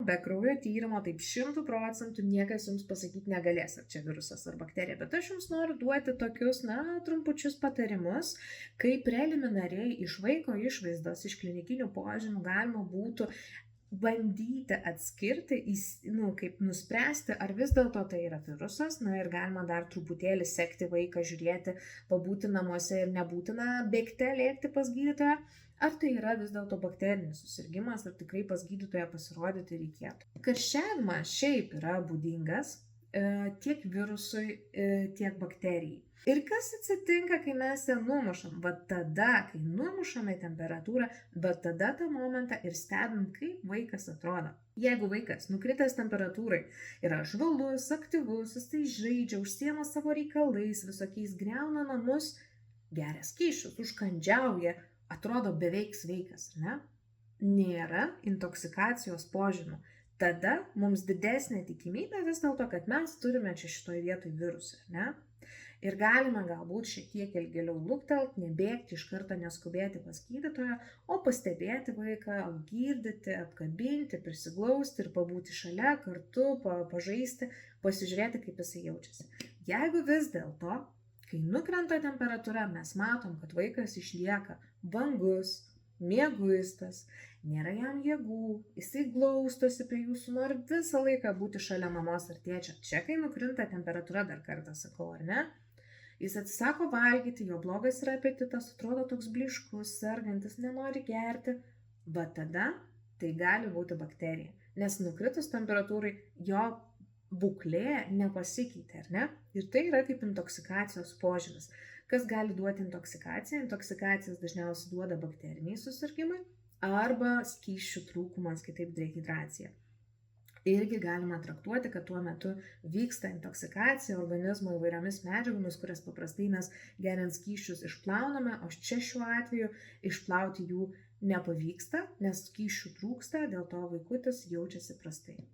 be kraujo tyrimo, taip 100% niekas jums pasakyti negalės, ar čia virusas ar bakterija, bet aš jums noriu duoti tokius, trumpučius patarimus, kaip preliminariai iš vaiko išvaizdos, iš klinikinių požymių galima būtų bandyti atskirti, kaip nuspręsti, ar vis dėlto tai yra virusas, ir galima dar truputėlį sekti vaiką, žiūrėti, pabūti namuose ir nebūtina bėgte lėkti pas gydytoją, ar tai yra vis dėlto bakterinis susirgimas, ar tikrai pas gydytoją pasirodyti reikėtų. Karščiavimas šiaip yra būdingas tiek virusui, tiek bakterijai. Ir kas atsitinka, kai mes ją numušam? Va tada, kai numušame temperatūrą, bet tada tą momentą ir stebim, kaip vaikas atrodo. Jeigu vaikas nukritęs temperatūrai yra žvalus, aktyvus, jis tai žaidžia, užsiema savo reikalais, visokiais griauna namus, geria skysčius, užkandžiauja, atrodo beveik sveikas, ne? Nėra intoksikacijos požymių. Tada mums didesnė tikimybė vis dėlto, kad mes turime čia šitoje vietoje virusą, ne? Ir galima galbūt šiek tiek ilgėliau luktelti, nebėgti iš karto, neskubėti pas gydytoją, o pastebėti vaiką, girdyti, apkabinti, prisiglausti ir pabūti šalia, kartu, pažaisti, pasižiūrėti, kaip jisai jaučiasi. Jeigu vis dėlto, kai nukrenta temperatūra, mes matom, kad vaikas išlieka vangus, mieguistas, nėra jam jėgų, jisai glaustosi prie jūsų, nori visą laiką būti šalia mamos ar tėčio. Čia, kai nukrinta temperatūra, dar kartą sakau, ar ne? Jis atsisako valgyti, jo blogas yra apetitas, atrodo toks blyškus, sergantis, nenori gerti. Va tada tai gali būti bakterija, nes nukritus temperatūrai jo būklė nepasikeitė, ar ne? Ir tai yra kaip intoksikacijos požymis. Kas gali duoti intoksikaciją? Intoksikacijos dažniausiai duoda bakteriniai susirgimai arba skysčių trūkumas, kitaip dehidracija. Irgi galima traktuoti, kad tuo metu vyksta intoksikacija organizmo įvairiomis medžiagomis, kurias paprastai mes geriant skysčius išplauname, o čia šiuo atveju išplauti jų nepavyksta, nes skysčių trūksta, dėl to vaikutis jaučiasi prastai.